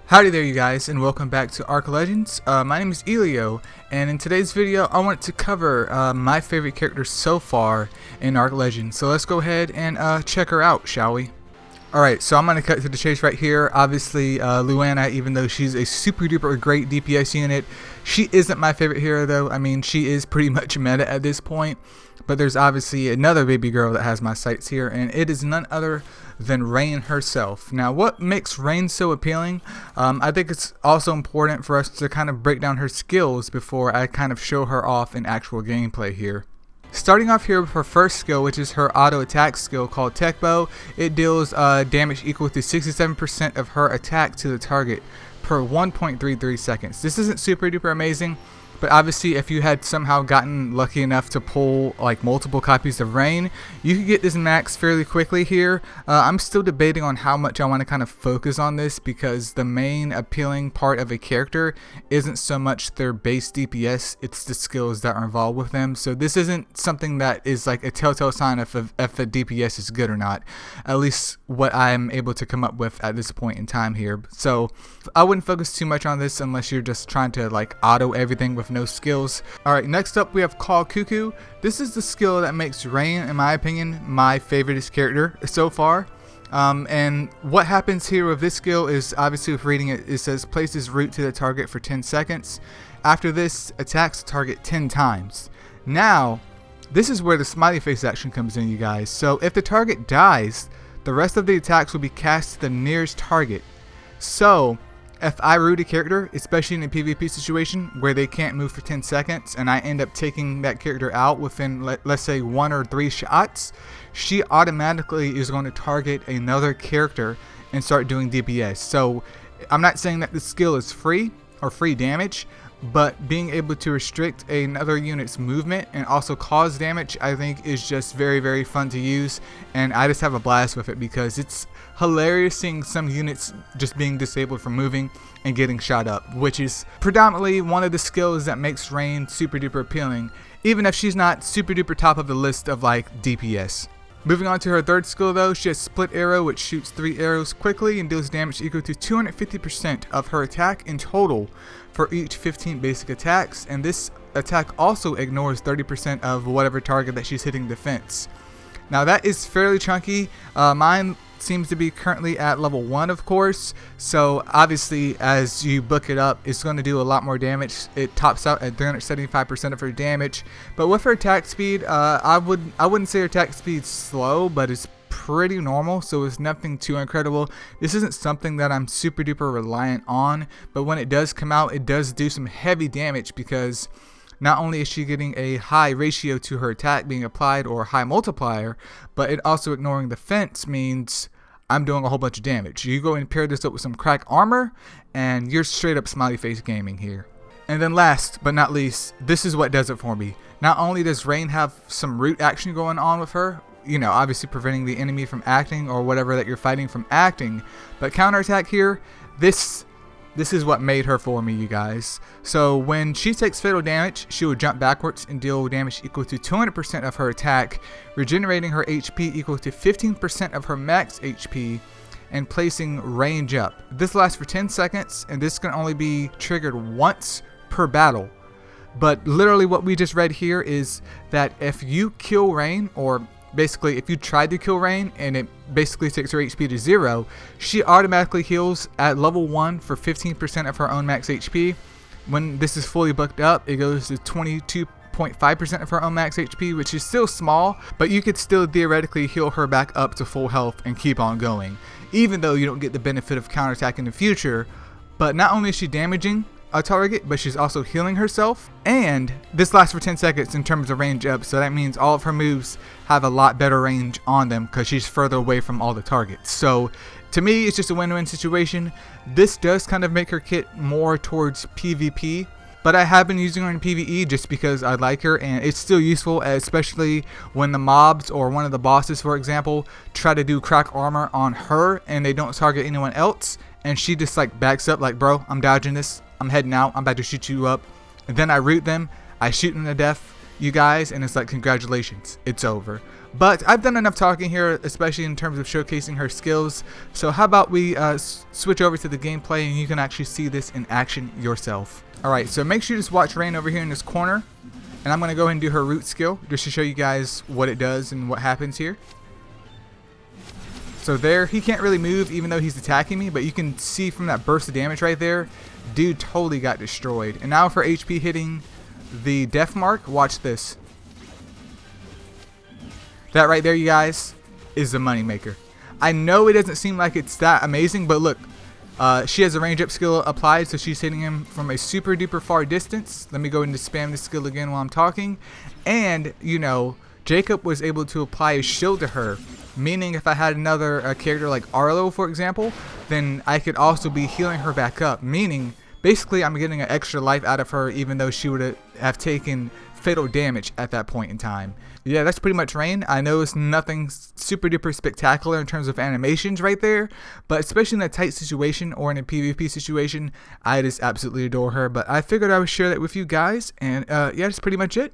Howdy there you guys, and welcome back to Arc Legends. My name is Elio, and in today's video I want to cover my favorite character so far in Arc Legends. So let's go ahead and check her out, shall we? Alright, so I'm going to cut to the chase right here. Obviously, Luana, even though she's a super duper great DPS unit, she isn't my favorite hero though. I mean, she is pretty much meta at this point. But there's obviously another baby girl that has my sights here, and it is none other than Rain herself. Now, what makes Rain so appealing? I think it's also important for us to kind of break down her skills before I kind of show her off in actual gameplay here. Starting off here with her first skill, which is her auto attack skill called Tekbo. It deals damage equal to 67% of her attack to the target per 1.33 seconds. This isn't super duper amazing, but obviously if you had somehow gotten lucky enough to pull like multiple copies of Rain, you could get this max fairly quickly here. I'm still debating on how much I want to kind of focus on this, because the main appealing part of a character isn't so much their base DPS, it's the skills that are involved with them. So this isn't something that is like a telltale sign if the DPS is good or not, at least what I'm able to come up with at this point in time here. So I wouldn't focus too much on this unless you're just trying to like auto everything with no skills. Alright, next up we have called Cuckoo. This is the skill that makes Rain, in my opinion, my favorite character so far. And what happens here with this skill is, obviously with reading it, it says places root to the target for 10 seconds. After this, attacks the target 10 times. Now, this is where the smiley face action comes in, you guys. So if the target dies, the rest of the attacks will be cast to the nearest target. So if I root a character, especially in a PvP situation where they can't move for 10 seconds, and I end up taking that character out within, let's say, 1 or 3 shots, she automatically is going to target another character and start doing DPS. So I'm not saying that the skill is free or free damage, but being able to restrict another unit's movement and also cause damage, I think is just very, very fun to use, and I just have a blast with it because it's hilarious seeing some units just being disabled from moving and getting shot up, which is predominantly one of the skills that makes Rain super duper appealing, even if she's not super duper top of the list of like DPS. Moving on to her third skill though, she has Split Arrow, which shoots 3 arrows quickly and deals damage equal to 250% of her attack in total for each 15 basic attacks, and this attack also ignores 30% of whatever target that she's hitting defense. Now that is fairly chunky. Mine seems to be currently at level 1, of course, so obviously as you book it up, it's going to do a lot more damage. It tops out at 375% of her damage, but with her attack speed, I wouldn't say her attack speed's slow, but it's pretty normal, so it's nothing too incredible. This isn't something that I'm super duper reliant on, but when it does come out, it does do some heavy damage, because not only is she getting a high ratio to her attack being applied, or a high multiplier, but it also ignoring the fence means I'm doing a whole bunch of damage. You go and pair this up with some crack armor, and you're straight up smiley face gaming here. And then last but not least, this is what does it for me. Not only does Rain have some root action going on with her, you know, obviously preventing the enemy from acting or whatever that you're fighting from acting, but counterattack here, this is what made her for me, you guys. So when she takes fatal damage, she will jump backwards and deal damage equal to 200% of her attack, regenerating her HP equal to 15% of her max HP, and placing range up. This lasts for 10 seconds, and this can only be triggered once per battle. But literally what we just read here is that if you kill Rain, or basically if you tried to kill Rain and it basically takes her HP to 0, she automatically heals at level 1 for 15% of her own max HP. When this is fully booked up, it goes to 22.5% of her own max HP, which is still small, but you could still theoretically heal her back up to full health and keep on going, even though you don't get the benefit of counterattack in the future. But not only is she damaging a target, but she's also healing herself, and this lasts for 10 seconds in terms of range up, so that means all of her moves have a lot better range on them because she's further away from all the targets. So to me, it's just a win-win situation. This does kind of make her kit more towards PvP, but I have been using her in PvE just because I like her, and it's still useful, especially when the mobs or one of the bosses, for example, try to do crack armor on her and they don't target anyone else, and she just like backs up like, bro, I'm dodging this, I'm heading out, I'm about to shoot you up. And then I root them, I shoot them to death, you guys, and it's like, congratulations, it's over. But I've done enough talking here, especially in terms of showcasing her skills. So how about we switch over to the gameplay and you can actually see this in action yourself. Alright, so make sure you just watch Rain over here in this corner. And I'm going to go ahead and do her root skill just to show you guys what it does and what happens here. So there, he can't really move even though he's attacking me, but you can see from that burst of damage right there, dude totally got destroyed. And now for HP hitting the death mark, watch this. That right there, you guys, is the money maker. I know it doesn't seem like it's that amazing, but look, she has a range up skill applied, so she's hitting him from a super duper far distance. Let me go into spam this skill again while I'm talking. And, you know, Jacob was able to apply a shield to her, meaning if I had another character like Arlo, for example, then I could also be healing her back up, meaning basically I'm getting an extra life out of her even though she would have taken fatal damage at that point in time. Yeah, that's pretty much Rain. I know it's nothing super duper spectacular in terms of animations right there, but especially in a tight situation or in a PvP situation, I just absolutely adore her. But I figured I would share that with you guys, and yeah, that's pretty much it.